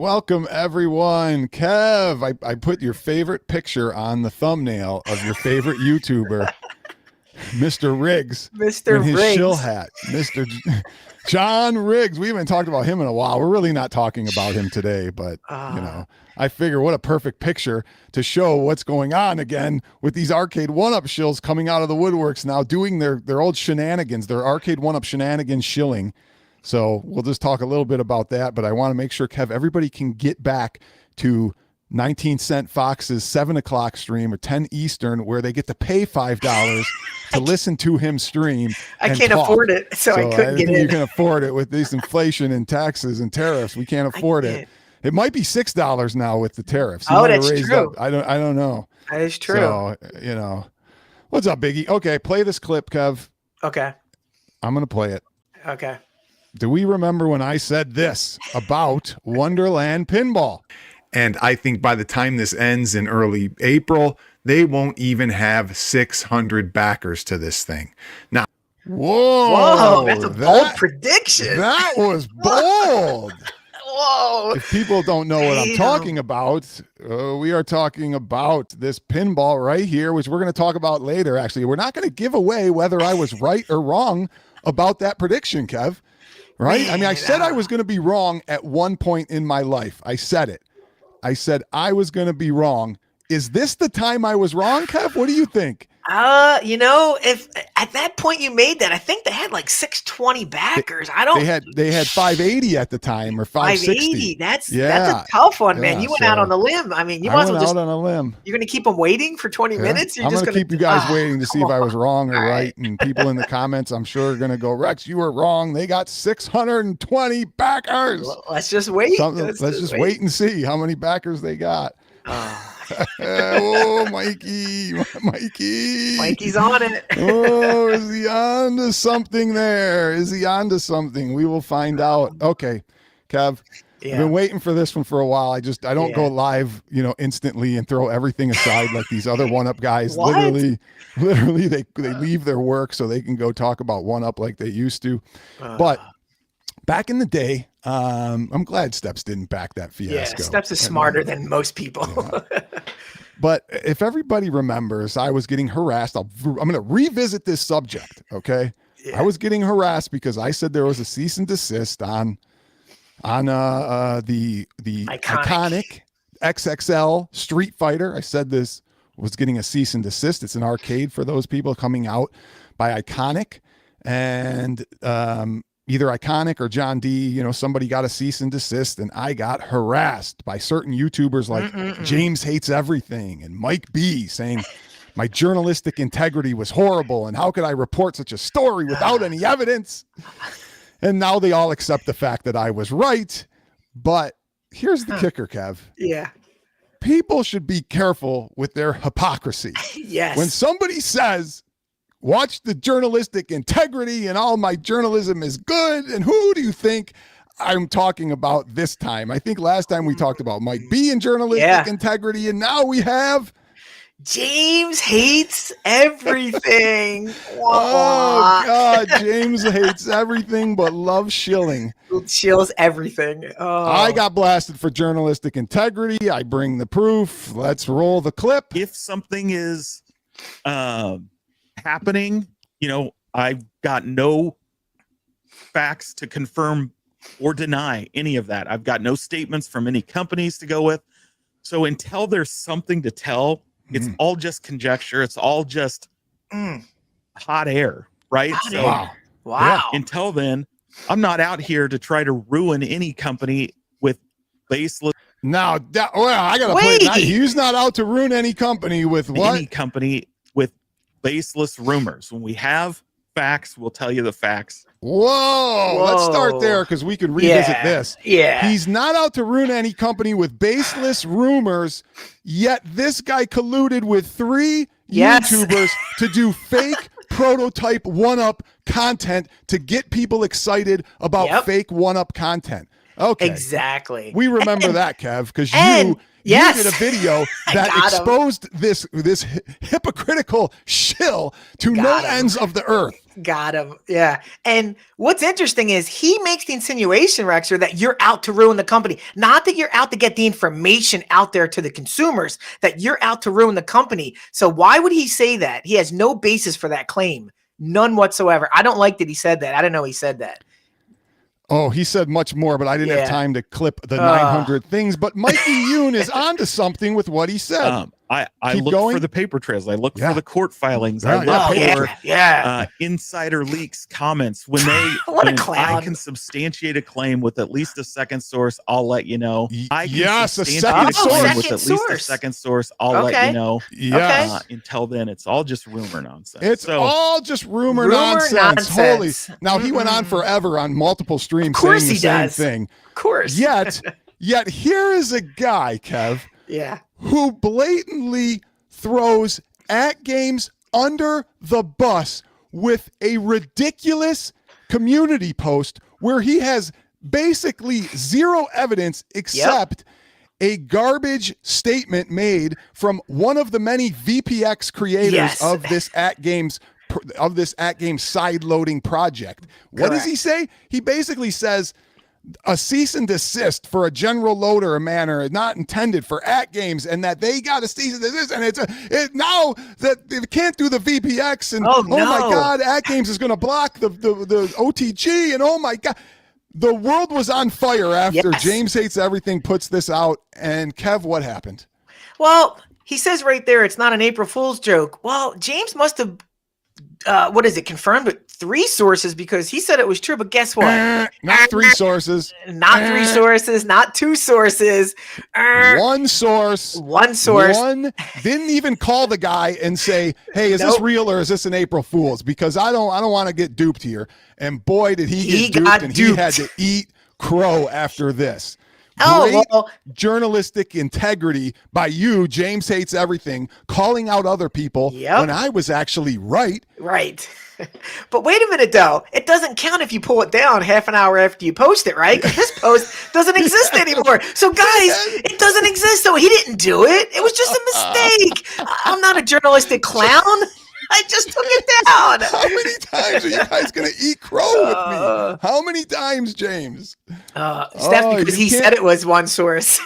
Welcome, everyone. Kev, I put your favorite picture on the thumbnail of your favorite YouTuber, Mr. Riggs, Mr. in his Riggs. shill hat. John Riggs. We haven't talked about him in a while. We're really not talking about him today, but, I figure what a perfect picture to show what's going on again with these arcade one-up shills coming out of the woodworks now, doing their old shenanigans, their arcade one-up shenanigans shilling. So we'll just talk a little bit about that, but I want to make sure, Kev, everybody can get back to 19 Cent Fox's 7 o'clock stream or 10 Eastern, where they get to pay $5 to listen to him stream. I can't afford it, so I couldn't get in. You can afford it with this inflation and taxes and tariffs. We can't afford it. It might be $6 now with the tariffs. That's true. I don't know. That is true. So, what's up, Biggie? Okay, play this clip, Kev. Okay. I'm going to play it. Okay. Do we remember when I said this about Wonderland Pinball? And I think by the time this ends in early April, they won't even have 600 backers to this thing. Now, whoa, that's a bold prediction. That was bold. Whoa. If people don't know what I'm talking about, we are talking about this pinball right here, which we're going to talk about later. Actually, we're not going to give away whether I was right or wrong about that prediction, Kev. Right? I mean, I said I was going to be wrong at one point in my life. I said it. I said I was going to be wrong. Is this the time I was wrong, Kev? What do you think? If at that point you made that, I think they had like 620 backers. They had 580 at the time, or 560. That's a tough one, man. You went out on a limb. I mean, you might as well out on a limb. You're going to keep them waiting for 20 minutes. I'm going to keep you guys waiting to see if I was wrong or right. And people in the comments, I'm sure, are going to go, Rex, you were wrong. They got 620 backers. Well, let's just wait. Let's just wait and see how many backers they got. Oh, Mikey's on it. Oh, is he on to something there? Is he on to something? We will find out. Okay, Kev, I've been waiting for this one for a while. I don't go live, instantly and throw everything aside like these other one-up guys. Literally, they leave their work so they can go talk about one-up like they used to. But back in the day, I'm glad Steps didn't back that fiasco. Yeah, Steps is smarter than most people. But if everybody remembers, I was getting harassed. I'm going to revisit this subject, okay? Yeah. I was getting harassed because I said there was a cease and desist on the iconic XXL Street Fighter. I said this was getting a cease and desist. It's an arcade for those people coming out by Iconic, and either Iconic or John D, somebody got a cease and desist, and I got harassed by certain YouTubers like James Hates Everything and Mike B saying my journalistic integrity was horrible, and how could I report such a story without any evidence? And now they all accept the fact that I was right. But here's the kicker, Kev. Yeah. People should be careful with their hypocrisy. Yes. When somebody says, watch the journalistic integrity and all my journalism is good, and who do you think I'm talking about this time? I think last time we talked about Mike B and journalistic integrity, and now we have James Hates Everything. Oh God, James hates everything but loves Shilling. Chills everything. Oh. I got blasted for journalistic integrity. I bring the proof. Let's roll the clip. If something is happening, I've got no facts to confirm or deny any of that. I've got no statements from any companies to go with. So until there's something to tell, it's all just conjecture. It's all just hot air, right? Wow. Yeah, until then, I'm not out here to try to ruin any company with baseless. Now, I gotta play it. He's not out to ruin any company with what? Any company with baseless rumors. When we have facts, we'll tell you the facts. Whoa. Let's start there because we can revisit this. Yeah. He's not out to ruin any company with baseless rumors, yet this guy colluded with 3 YouTubers to do fake prototype one-up content to get people excited about fake one-up content. Okay. Exactly. We remember that, Kev, because you did a video that exposed this hypocritical shill to ends of the earth. Got him. Yeah. And what's interesting is he makes the insinuation, Rexer, that you're out to ruin the company. Not that you're out to get the information out there to the consumers, that you're out to ruin the company. So why would he say that? He has no basis for that claim. None whatsoever. I don't like that he said that. I didn't know he said that. Oh, he said much more, but I didn't have time to clip the 900 things. But Mikey Yoon is onto something with what he said. I look for the paper trails. I look for the court filings. I look for insider leaks, comments. When they, I can substantiate a claim with at least a second source, I'll let you know. I can substantiate a claim with at least a second source, I'll let you know. Yes. Until then, it's all just rumor nonsense. It's all just rumor nonsense. Holy! Now he went on forever on multiple streams saying the same thing. Of course. Yet here is a guy, Kev. Yeah. Who blatantly throws At Games under the bus with a ridiculous community post where he has basically zero evidence except a garbage statement made from one of the many VPX creators of this At Games side loading project. What does he say? He basically says a cease and desist for a general loader or manner not intended for At Games, and that they got a cease and desist, and now that they can't do the VPX, and oh my God, At Games is going to block the OTG, and oh my God, the world was on fire after James Hates Everything puts this out. And Kev, what happened? Well, he says right there it's not an April Fool's joke. Well, James must have confirmed with 3 sources, because he said it was true, but guess what? Not 3 sources. Not 3 sources, not 2 sources. One source. One source. One didn't even call the guy and say, hey, is this real or is this an April Fool's? Because I don't want to get duped here. And boy, did he get duped, and he had to eat crow after this. Great journalistic integrity by you, James Hates Everything, calling out other people when I was actually right. Right. But wait a minute, though. It doesn't count if you pull it down half an hour after you post it, right? Because this post doesn't exist anymore. So, guys, it doesn't exist. So he didn't do it. It was just a mistake. I'm not a journalistic clown. I just took it down. How many times are you guys going to eat crow with me? How many times, James? Steph, because he said it was one source.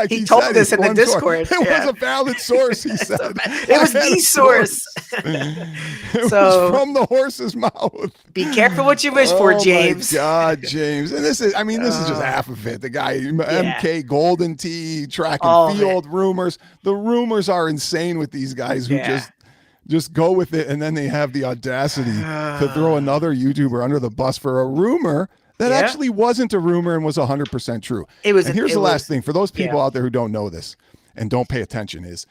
he told this in the Discord. It was a valid source, he said. It was the source. It was from the horse's mouth. Be careful what you wish for, James. Oh, my God, James. And this is just half of it. The guy, MK, Golden Tee, track and field rumors. The rumors are insane with these guys who just go with it, and then they have the audacity to throw another YouTuber under the bus for a rumor that actually wasn't a rumor and was 100% true. It was. And here's the last thing for those people out there who don't know this and don't pay attention: is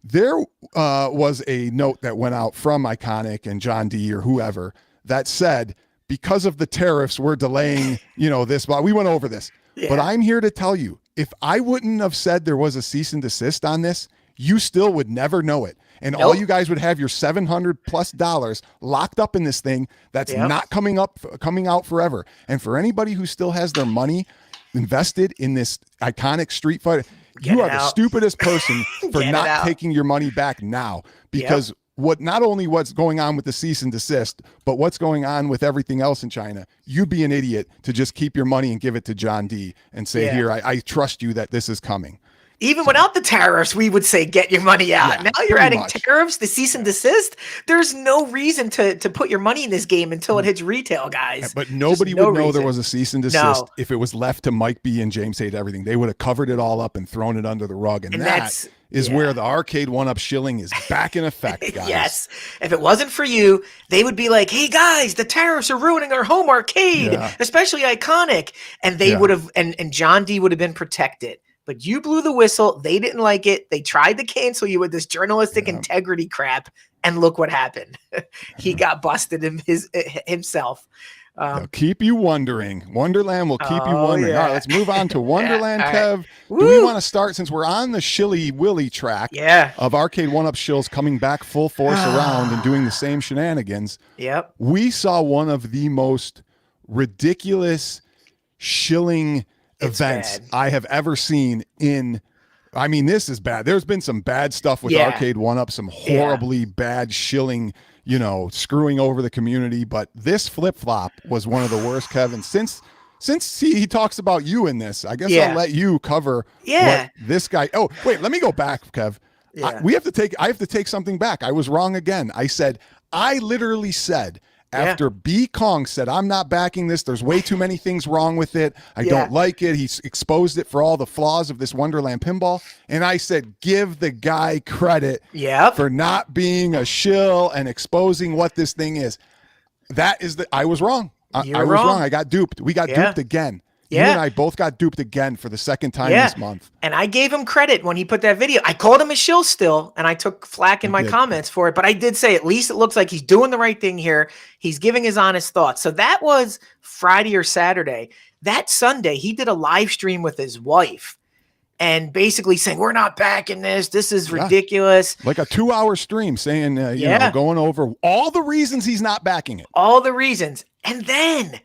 there was a note that went out from Iconic and John D or whoever that said, because of the tariffs, we're delaying this. But we went over this. But I'm here to tell you, if I wouldn't have said there was a cease and desist on this, you still would never know it. And all you guys would have your $700+ locked up in this thing that's not coming out forever. And for anybody who still has their money invested in this iconic Street Fighter, you are the stupidest person for not taking your money back now. Because not only what's going on with the cease and desist, but what's going on with everything else in China, you'd be an idiot to just keep your money and give it to John D and say, here, I trust you that this is coming. Even without the tariffs, we would say, get your money out. Now you're adding tariffs, the cease and desist. There's no reason to put your money in this game until it hits retail, guys. But nobody would know there was a cease and desist if it was left to Mike B and James Hate Everything. They would have covered it all up and thrown it under the rug. And that is where the arcade one-up shilling is back in effect, guys. Yes. If it wasn't for you, they would be like, hey, guys, the tariffs are ruining our home arcade, especially Iconic. And they would have, and John D would have been protected. But you blew the whistle. They didn't like it. They tried to cancel you with this journalistic integrity crap. And look what happened. He got busted himself. They'll keep you wondering. Wonderland will keep you wondering. All right, let's move on to Wonderland, Kev. Do we want to start, since we're on the Shilly Willy track of arcade one-up shills coming back full force around and doing the same shenanigans? Yep. We saw one of the most ridiculous shilling events I have ever seen in I mean, this is bad. There's been some bad stuff with Arcade 1-Up, some horribly bad shilling, screwing over the community. But this flip-flop was one of the worst, Kevin. Since he talks about you in this, I guess I'll let you cover what this guy. Oh, wait, let me go back, Kev. Yeah. I have to take something back. I was wrong again. I literally said, after B. Kong said, I'm not backing this. There's way too many things wrong with it. I don't like it. He's exposed it for all the flaws of this Wonderland Pinball. And I said, give the guy credit for not being a shill and exposing what this thing is. I was wrong. I was wrong. I got duped. We got duped again. You and I both got duped again for the second time this month. And I gave him credit when he put that video. I called him a shill still, and I took flack in my comments for it. But I did say, at least it looks like he's doing the right thing here. He's giving his honest thoughts. So that was Friday or Saturday. That Sunday, he did a live stream with his wife and basically saying, we're not backing this. This is ridiculous. Like a 2-hour stream saying, going over all the reasons he's not backing it. All the reasons. And then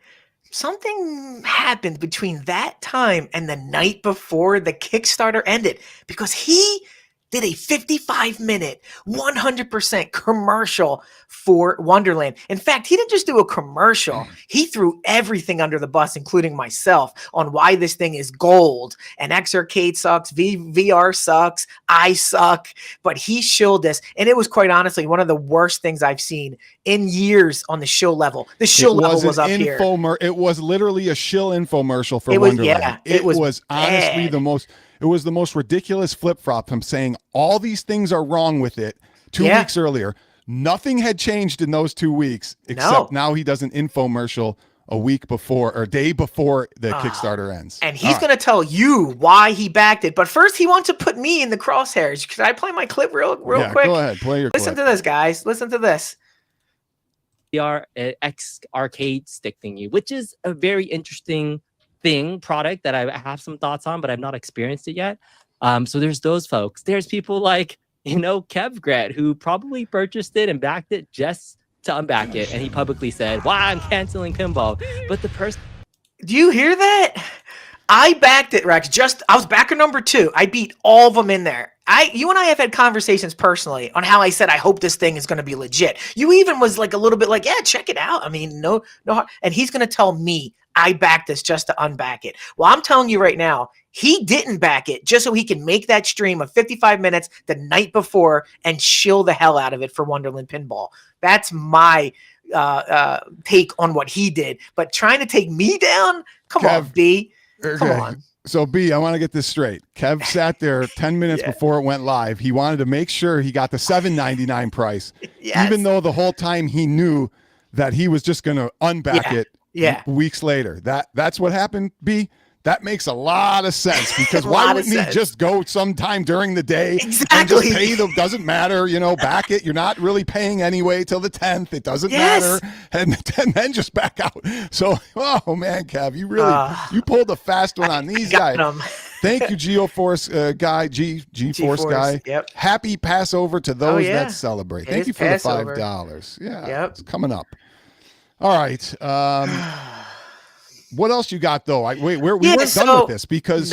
something happened between that time and the night before the Kickstarter ended, because he did a 55-minute, 100% commercial for Wonderland. In fact, he didn't just do a commercial. He threw everything under the bus, including myself, on why this thing is gold. And XArcade sucks, VR sucks, I suck. But he shilled this. And it was quite honestly one of the worst things I've seen in years on the shill level. The shill level was up here. It was literally a shill infomercial for Wonderland. Yeah, it was honestly the most... It was the most ridiculous flip-flop from saying all these things are wrong with it 2 weeks earlier. Nothing had changed in those 2 weeks, except now he does an infomercial a week before or day before the Kickstarter ends. And he's going to tell you why he backed it. But first, he wants to put me in the crosshairs. Could I play my clip real quick? Go ahead. Play your Listen clip. to this, guys. Listen to this. VR XArcade stick thingy, which is a very interesting product that I have some thoughts on, but I've not experienced it yet. So there's those folks. There's people like, Kevgret, who probably purchased it and backed it just to unback it. And he publicly said, wow, I'm canceling pinball. But the person... Do you hear that? I backed it, Rex. I was backer number 2. I beat all of them in there. You and I have had conversations personally on how I said, I hope this thing is going to be legit. You even was like a little bit like, yeah, check it out. I mean, no. And he's going to tell me I backed this just to unback it. Well, I'm telling you right now, he didn't back it just so he can make that stream of 55 minutes the night before and shill the hell out of it for Wonderland Pinball. That's my take on what he did. But trying to take me down? Come on, B. Come on. So, B, I want to get this straight. Kev sat there 10 minutes before it went live. He wanted to make sure he got the $7.99 price, even though the whole time he knew that he was just going to unback it weeks later. That's what happened, B? That makes a lot of sense, because why wouldn't he just go sometime during the day and just pay them? Doesn't matter, back it. You're not really paying anyway till the 10th. It doesn't matter. And then just back out. So, oh man, Kev, you pulled a fast one on these guys. Thank you, GeoForce guy, GeForce guy. Yep. Happy Passover to those that celebrate. Thank you for the $5. Yeah, it's coming up. All right. What else you got though? We weren't done with this, because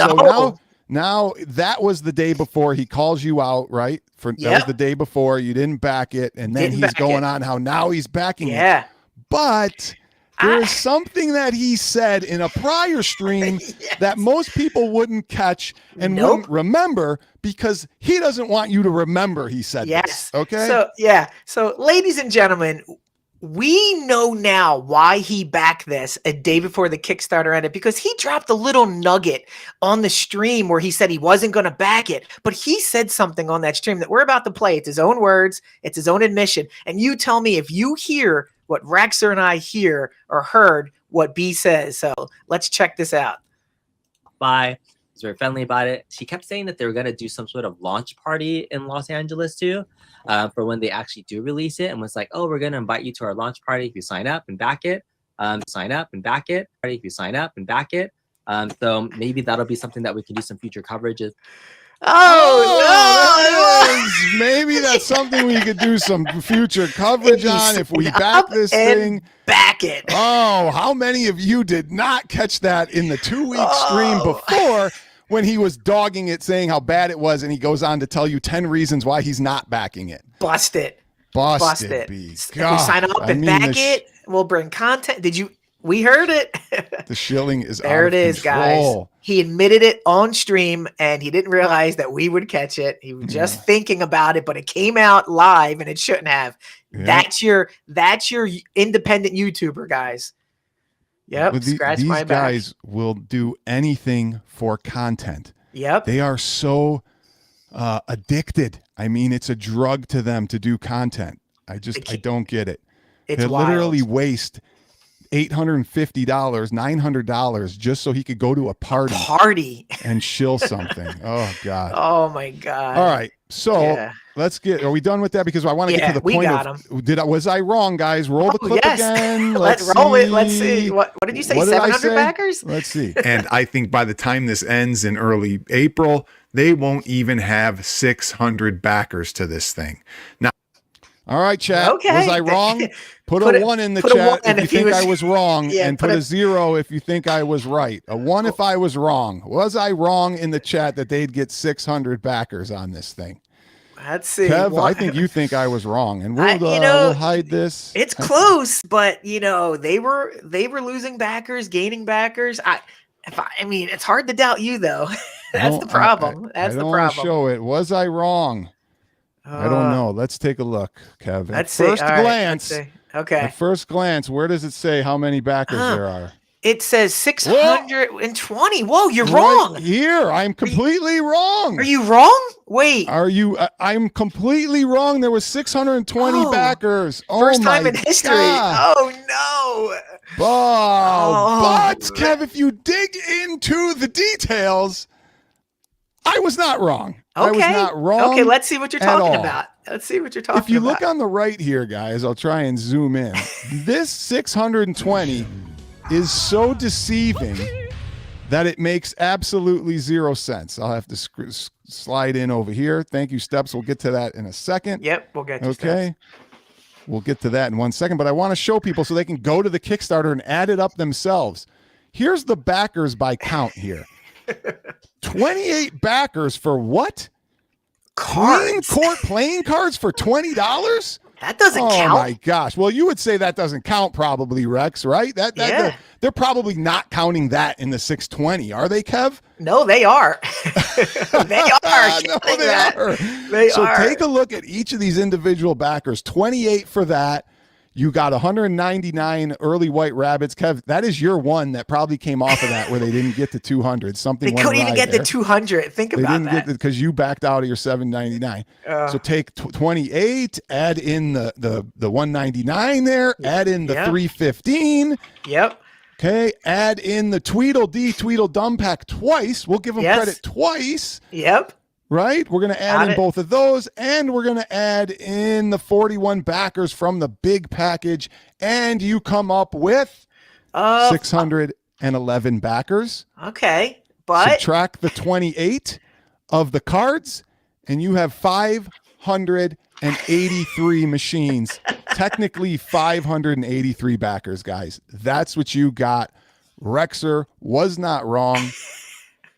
now that was the day before he calls you out, right? That was the day before you didn't back it, and then he's going on how now he's backing it. But there's something that he said in a prior stream that most people wouldn't catch and wouldn't remember, because he doesn't want you to remember he said this. Okay. So ladies and gentlemen, we know now why he backed this a day before the Kickstarter ended, because he dropped a little nugget on the stream where he said he wasn't going to back it, but he said something on that stream that we're about to play. It's his own words. It's his own admission. And you tell me if you hear what Rexer and I hear or heard what B says. So let's check this out. Bye. Was very friendly about it. She kept saying that they were going to do some sort of launch party in Los Angeles too, for when they actually do release it, and was like, oh, we're going to invite you to our launch party if you sign up and back it. Sign up and back it. If you sign up and back it. So maybe that'll be something that we can do some future coverage of. Maybe that's something we could do some future coverage on if we back this thing. Back it. Oh, how many of you did not catch that in the 2-week stream before when he was dogging it, saying how bad it was, and he goes on to tell you 10 reasons why he's not backing it. Bust it. Bust it. If we sign up and back it, we'll bring content. We heard it. The shilling is there. It is, guys. He admitted it on stream, and he didn't realize that we would catch it. He was just thinking about it, but it came out live, and it shouldn't have. Yeah. That's your independent YouTuber, guys. Yep. Scratch my back. These guys will do anything for content. Yep. They are so addicted. I mean, it's a drug to them to do content. I don't get it. They literally waste $850, $900 just so he could go to a party and shill something. Oh God. Oh my God. All right. So let's are we done with that? Because I want to get to the point was I wrong, guys? Roll the clip again. Let's roll it. Let's see. What did you say? 700 backers? Let's see. And I think by the time this ends in early April, they won't even have 600 backers to this thing. Now, all right, chat. Okay. Was I wrong? Put a 1 in the chat if you think I was wrong, and put a 0 if you think I was right. A 1 if I was wrong. Was I wrong in the chat that they'd get 600 backers on this thing? Let's see. Kev, I think you think I was wrong, and we'll hide this. It's close, but they were losing backers, gaining backers. I mean, it's hard to doubt you though. That's the problem. That's the problem. Show it. Was I wrong? I don't know. Let's take a look, Kevin. At first glance, okay. At first glance, where does it say how many backers there are? It says 620. Whoa, you're wrong. Here, I'm completely wrong. Are you wrong? Wait. Are you? I'm completely wrong. There was 620 backers. First time in history. God. Oh no. But Kev, if you dig into the details, I was not wrong. Okay. I was not wrong. Okay, let's see what you're talking about. Let's see what you're talking about. If you look on the right here, guys, I'll try and zoom in. This 620 is so deceiving that it makes absolutely 0 sense. I'll have to slide in over here. Thank you, Steps. We'll get to that in a second. Yep, we'll get to Okay. Steps. We'll get to that in 1 second, but I want to show people so they can go to the Kickstarter and add it up themselves. Here's the backers by count here. 28 backers for what? Cards. Playing cards for $20? That doesn't count. Oh my gosh. Well, you would say that doesn't count probably, Rex, right? They're probably not counting that in the 620, are they, Kev? No, they are. They are. No, they are. So take a look at each of these individual backers. 28 for that. You got 199 early white rabbits. Kev, that is your one that probably came off of that where they didn't get to 200. Something they couldn't even get to 200. Think about that. They didn't get because you backed out of your 799. So take 28, add in the 199 there, add in the 315. Yep. Okay, add in the Tweedledum pack twice. We'll give them credit twice. Yep. Right? We're going to add in both of those, and we're going to add in the 41 backers from the big package, and you come up with 611 backers. Okay, but subtract the 28 of the cards, and you have 583 machines. Technically 583 backers, guys. That's what you got. Rexer was not wrong.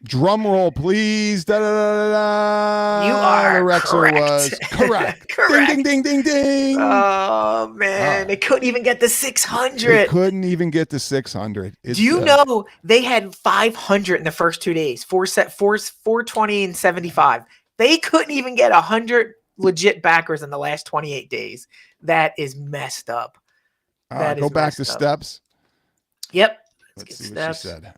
Drum roll, please. Da, da, da, da. You are Rexer correct. Was correct. Correct. Ding, ding, ding, ding, ding. Oh, man. They couldn't even get to 600. They couldn't even get to 600. Do you know they had 500 in the first 2 days? 420 and 75. They couldn't even get 100 legit backers in the last 28 days. That is messed up. Go back to Steps. Yep. Let's see what she said.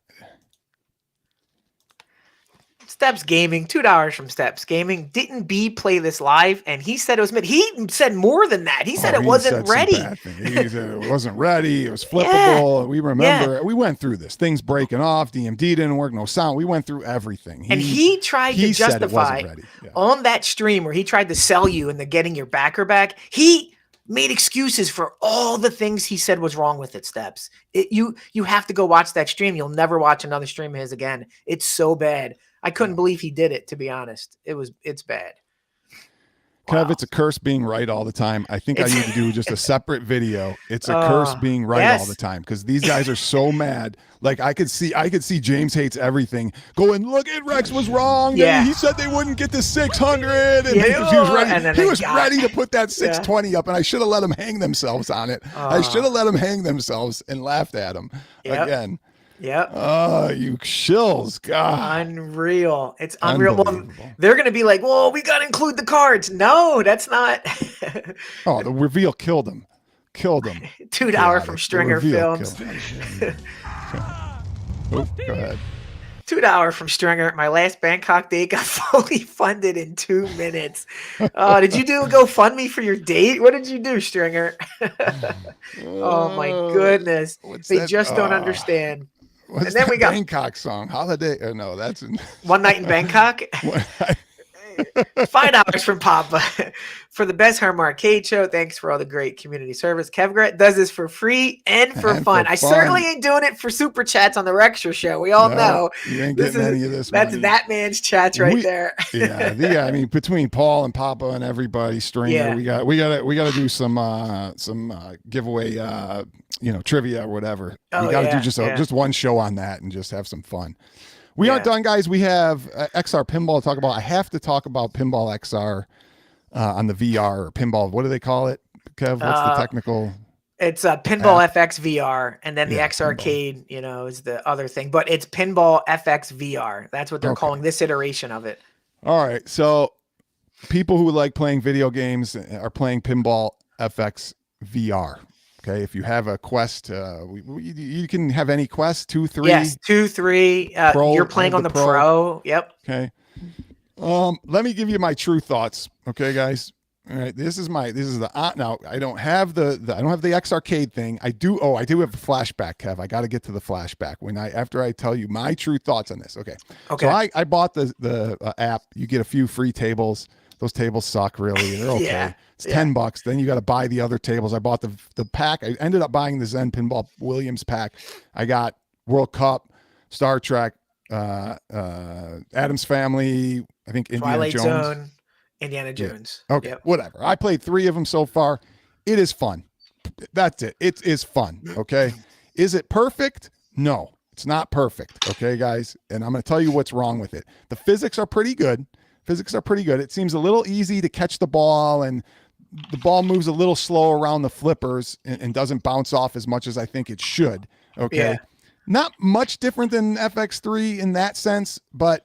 Steps Gaming, $2 from Steps Gaming. Didn't B play this live? And he said it was mid. He said more than that. He said it wasn't ready. He said it wasn't ready. It was flippable. Yeah. We remember we went through this. Things breaking off. DMD didn't work. No sound. We went through everything. He tried to justify on that stream where he tried to sell you into getting your backer back. He made excuses for all the things he said was wrong with it, Steps. You have to go watch that stream. You'll never watch another stream of his again. It's so bad. I couldn't believe he did it, to be honest. It's bad. Kev, Wow. it's a curse being right all the time. I think I It's- need to do just a separate video. It's a curse being right yes. all the time because these guys are so mad. Like I could see James hates everything. Going, look at Rex was wrong. Yeah. He said they wouldn't get to 600, and Yeah. he was ready. And then He they was got- ready to put that 620 up, and I should have let them hang themselves on it. I should have let them hang themselves and laughed at them again. Yep. Oh, you shills, God. Unreal. It's unreal. Well, Unbelievable. they're going to be like, well, we got to include the cards. No, that's not. Oh, the reveal killed him. Killed him. $2 Yeah, from the Stringer reveal Films. killed him. Oh, go ahead. $2 from Stringer. My last Bangkok date got fully funded in 2 minutes. Did you do a GoFundMe for your date? What did you do, Stringer? Oh my goodness. What's They that? just don't understand. What's And then that we got- Bangkok song? Holiday? Oh, no, that's One night in Bangkok. $5 from Papa for the best home arcade show. Thanks for all the great community service. Kevgret does this for free and for And fun. for I fun. certainly ain't doing it for super chats on the Rextra show. We all No, know you ain't this getting is- any of this. that's money. that man's chats right We- there. Yeah, I mean, between Paul and Papa and everybody, Stringer, Yeah. we gotta do some giveaway, trivia or whatever. Oh, we gotta yeah, do just yeah. one show on that and just have some fun. We Yeah. aren't done, guys. We have XR Pinball to talk about. I have to talk about Pinball XR on the VR or Pinball. What do they call it, Kev? What's the technical? It's a Pinball FX VR, and then the Yeah, XArcade, is the other thing. But it's Pinball FX VR. That's what they're Okay. calling this iteration of it. All right, so people who like playing video games are playing Pinball FX VR. Okay, if you have a Quest, you can have any Quest 2, 3. Yes, 2, 3. Pro, You're playing I on have the the Pro. Yep. Okay. Let me give you my true thoughts. Okay, guys. All right. This is the now I don't have the I don't have the XArcade thing. I do have a flashback, Kev. I got to get to the flashback after I tell you my true thoughts on this. Okay. Okay. So I bought the app. You get a few free tables. Those tables suck, really. They're okay. Yeah, It's $10. Then you got to buy the other tables. I bought the pack. I ended up buying the Zen Pinball Williams pack. I got World Cup, Star Trek, Addams Family, I think Indiana Twilight Jones. Zone, Indiana Jones. Okay, Yep. whatever. I played 3 of them so far. It is fun. That's it. It is fun. Okay. Is it perfect? No, it's not perfect. Okay, guys. And I'm going to tell you what's wrong with it. The physics are pretty good. It seems a little easy to catch the ball, and the ball moves a little slow around the flippers and doesn't bounce off as much as I think it should. Okay. Yeah. Not much different than FX3 in that sense, but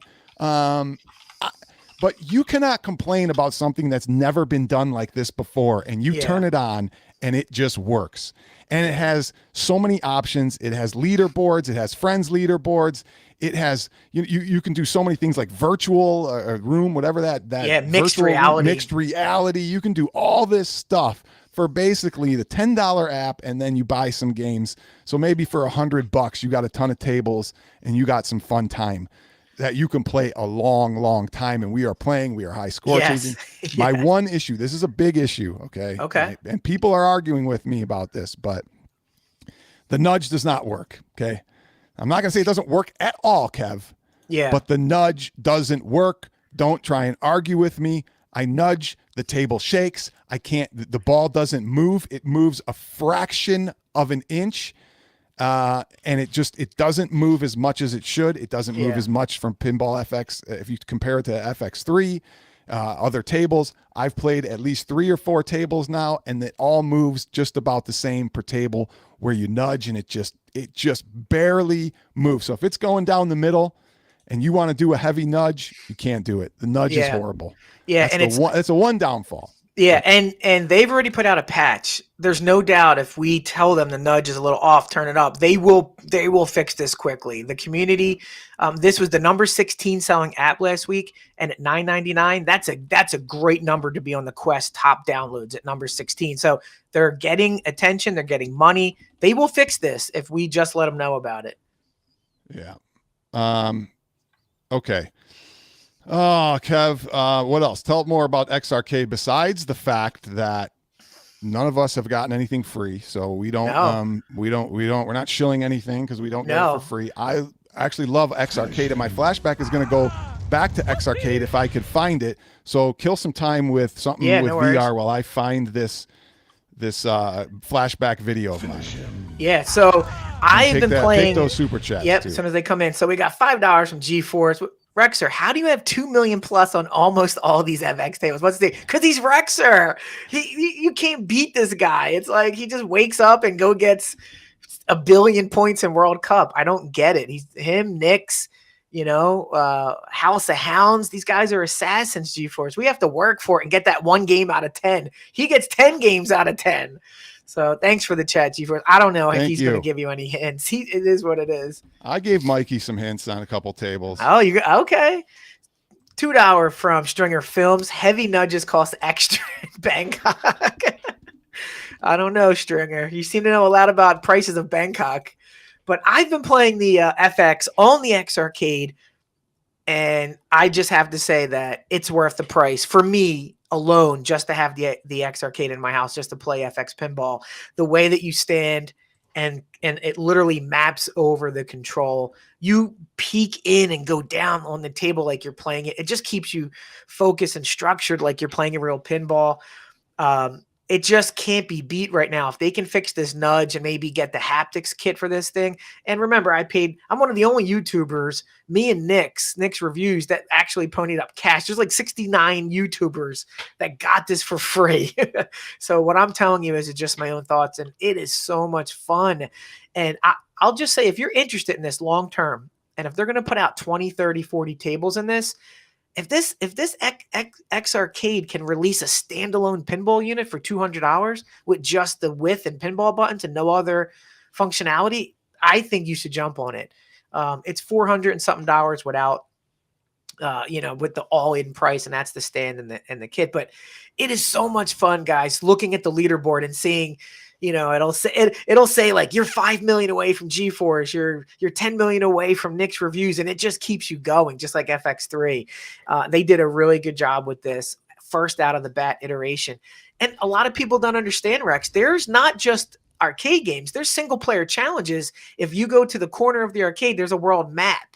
you cannot complain about something that's never been done like this before, and you turn it on and it just works. And it has so many options. It has leaderboards. It has friends leaderboards. It has you can do so many things like virtual room, whatever that mixed virtual reality. Mixed reality. You can do all this stuff for basically the $10 app, and then you buy some games. So maybe for $100, you got a ton of tables and you got some fun time that you can play a long, long time. And we are high score chasing. My one issue, this is a big issue. Okay. Okay. And people are arguing with me about this, but the nudge does not work. Okay. I'm not going to say it doesn't work at all, Kev. Yeah. But the nudge doesn't work. Don't try and argue with me. I nudge, the table shakes. I can't, the ball doesn't move. It moves a fraction of an inch. And it doesn't move as much as it should. It doesn't move as much from Pinball FX. If you compare it to FX3, other tables, I've played at least 3 or 4 tables now, and it all moves just about the same per table, where you nudge and it just barely moves. So if it's going down the middle and you want to do a heavy nudge, you can't do it. The nudge is horrible. Yeah. That's it's a one downfall. Yeah, and they've already put out a patch. There's no doubt if we tell them the nudge is a little off, turn it up. They will fix this quickly. The community, this was the number 16 selling app last week, and at $9.99, that's a great number to be on the Quest top downloads at number 16. So they're getting attention, they're getting money. They will fix this if we just let them know about it. Yeah. Okay. Oh, Kev, what else? Tell more about XArcade besides the fact that none of us have gotten anything free. So we're not shilling anything because we don't get it for free. I actually love XArcade, and my flashback is going to go back to XArcade if I could find it. So kill some time with something with no worries. VR while I find this flashback video of mine. Yeah, so I've been playing. Take those super chats. Yep, too. as soon as they come in. So we got $5 from GeForce. Rexer, how do you have 2 million plus on almost all these FX tables? What's the? Because he's Rexer. You can't beat this guy. It's like he just wakes up and gets 1 billion points in World Cup. I don't get it. He's him, Nix, House of Hounds. These guys are assassins, GeForce. We have to work for it and get that 1 game out of 10. He gets 10 games out of 10. So thanks for the chat, GeForce. I don't know if he's going to give you any hints. It is what it is. I gave Mikey some hints on a couple tables. Oh, okay. $2 from Stringer Films. Heavy nudges cost extra in Bangkok. I don't know, Stringer. You seem to know a lot about prices of Bangkok. But I've been playing the FX on the XArcade, and I just have to say that it's worth the price for me alone, just to have the XArcade in my house, just to play FX Pinball. The way that you stand and it literally maps over the control. You peek in and go down on the table like you're playing it. It just keeps you focused and structured like you're playing a real pinball. It just can't be beat right now. If they can fix this nudge and maybe get the haptics kit for this thing. And remember, I'm one of the only YouTubers, me and Nix Reviews, that actually ponied up cash. There's like 69 YouTubers that got this for free. So what I'm telling you is just my own thoughts, and it is so much fun. And I'll just say, if you're interested in this long term, and if they're going to put out 20, 30, 40 tables in this, if this XArcade can release a standalone pinball unit for $200 with just the width and pinball buttons and no other functionality, I think you should jump on it. It's $400 and something without, with the all-in price, and that's the stand and the kit. But it is so much fun, guys, looking at the leaderboard and seeing. It'll say like you're 5 million away from GeForce, you're 10 million away from Nix Reviews, and it just keeps you going, just like FX3. They did a really good job with this first out of the bat iteration. And a lot of people don't understand, Rex. There's not just arcade games, there's single player challenges. If you go to the corner of the arcade, there's a world map.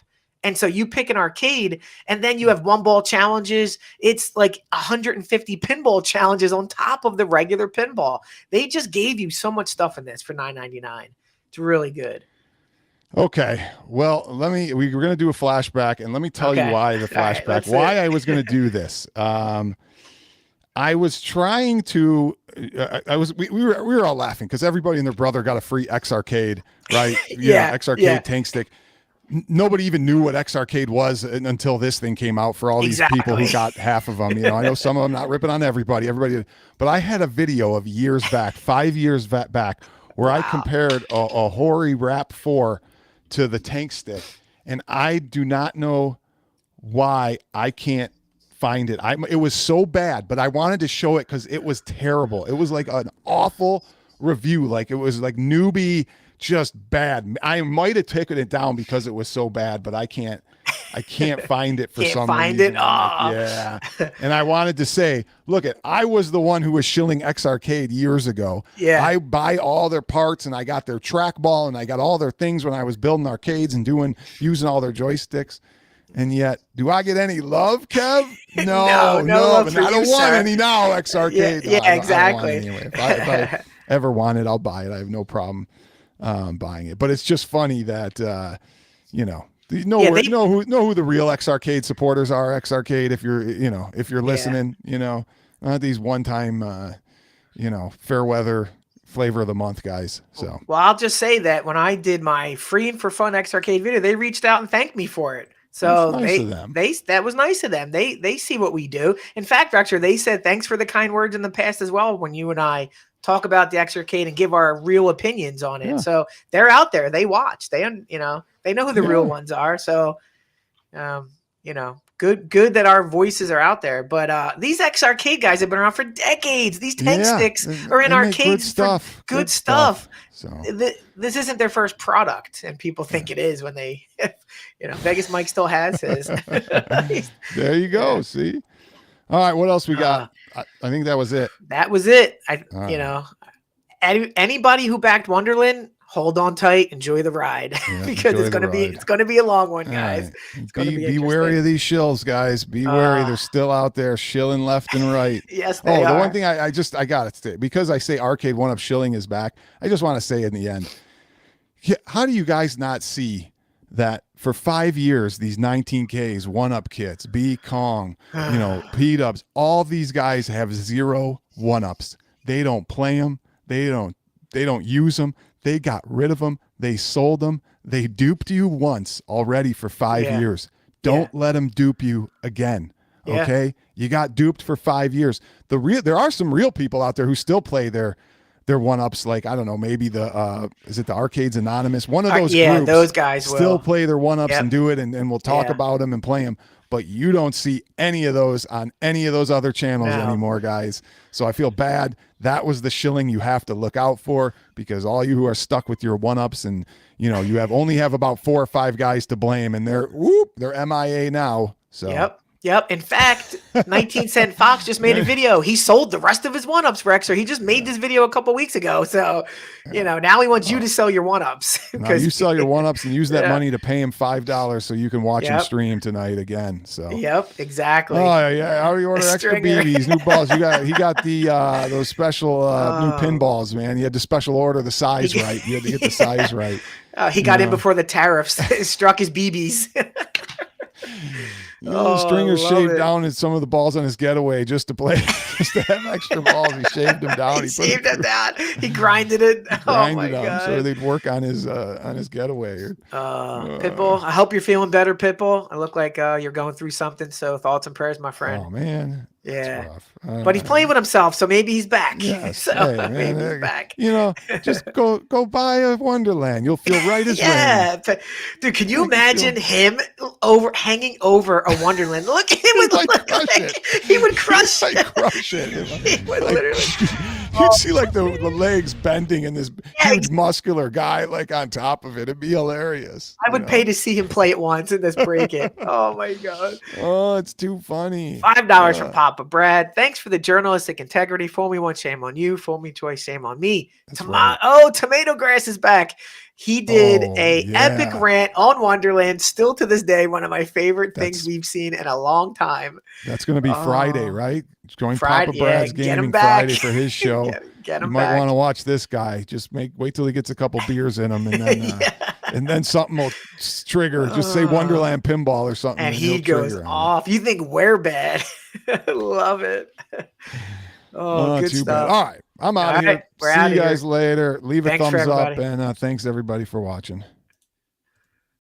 And so you pick an arcade, and then you have 1-ball challenges. It's like 150 pinball challenges on top of the regular pinball. They just gave you so much stuff in this for $9.99. It's really good. Okay. Well, we're going to do a flashback, and let me tell you why the flashback, why I was going to do this. I was trying to, we were all laughing because everybody and their brother got a free XArcade, right? XArcade tank stick. Nobody even knew what XArcade was until this thing came out for all these people who got half of them. I know some of them, not ripping on everybody, but I had a video of years back, 5 years back, where I compared a Hori Rap 4 to the tank stick. And I do not know why I can't find it. It was so bad, but I wanted to show it because it was terrible. It was like an awful review. Like it was like newbie, just bad. I might have taken it down because it was so bad, but I can't find it for some reason. Yeah. And I wanted to say, look, I was the one who was shilling XArcade years ago. Yeah. I buy all their parts, and I got their trackball, and I got all their things when I was building arcades and using all their joysticks. And yet, do I get any love, Kev? No. But I don't want any now, XArcade. Yeah, exactly. Anyway, if I ever want it, I'll buy it. I have no problem buying it. But it's just funny that know who the real XArcade supporters are. XArcade, if you're listening, not these one-time fair weather flavor of the month guys. So well, I'll just say that when I did my free and for fun XArcade video, they reached out and thanked me for it. So that was nice of them. They see what we do. In fact, Rexer, they said thanks for the kind words in the past as well when you and I talk about the XArcade and give our real opinions on it. Yeah. So they're out there. They watch. They know who the real ones are. So good that our voices are out there. But these XArcade guys have been around for decades. These tank sticks are in arcades good stuff. So this isn't their first product, and people think it is when they, Vegas Mike still has his. There you go. See. All right, what else we got? I think that was it. That was it. Anybody who backed Wonderland, hold on tight, enjoy the ride, Yeah, because enjoy it's gonna be a long one, All guys. right. It's gonna be Be wary of these shills, guys. Be wary. They're still out there shilling left and right. Yes, they the are. one thing I got to say, because I say arcade one up shilling is back, I just want to say in the end, how do you guys not see that for 5 years, these 19Ks, one up kits, B Kong, P dubs, all these guys have 0 one ups. They don't play them. They don't use them. They got rid of them. They sold them. They duped you once already for 5 years. Don't let them dupe you again. Okay. You got duped for 5 years. There are some real people out there who still play their one ups. Like, I don't know, maybe is it the Arcades Anonymous? One of those groups, those guys still play their one ups and do it. And we'll talk Yeah. about them and play them. But you don't see any of those on any of those other channels anymore, guys. So I feel bad. That was the shilling you have to look out for, because all you who are stuck with your one-ups and, you only have about 4 or 5 guys to blame, and they're MIA now. So Yep. In fact, 19 Cent Fox just made a video. He sold the rest of his one-ups, Rexer. He just made this video a couple weeks ago. So, now he wants you to sell your one-ups. Now you sell your one-ups and use that money to pay him $5 so you can watch him stream tonight again. So exactly. Oh yeah, how do you order extra BBs, new balls? He got the those special new pinballs, man. He had to special order the size right. You had to get the size right. He got in before the tariffs struck his BBs. Stringer shaved down some of the balls on his getaway just to play, just to have extra balls. He shaved them down. He shaved them down. He grinded it. Grinded them so they'd work on his getaway. Pitbull, I hope you're feeling better, Pitbull. I look like you're going through something. So thoughts and prayers, my friend. Oh man. Yeah. But he's playing with himself, so maybe he's back. Yes. So Hey, maybe he's back. Just go buy a Wonderland. You'll feel right as rain. Dude, can you imagine him hanging over a Wonderland? Look at him. He would crush it. Crush it. He would literally. You'd see like the legs bending and this huge muscular guy like on top of it. It'd be hilarious. I would pay to see him play it once and just break it. Oh my God. Oh, it's too funny. $5 from Papa Brad. Thanks for the journalistic integrity. Fool me once, shame on you. Fool me twice, shame on me. Tomato Grass is back. He did epic rant on Wonderland. Still to this day, one of my favorite things we've seen in a long time. That's going to be Friday, right? Join Papa Brad's Gaming Friday for his show. Get him you might want to watch this guy. Just wait till he gets a couple beers in him, and then and then something will trigger. Just say Wonderland Pinball or something, and he goes off. You think we're bad? Love it. Good too stuff. bad. All right, I'm out of here. We're See out you of guys later. Leave a thumbs up, everybody. and thanks everybody for watching.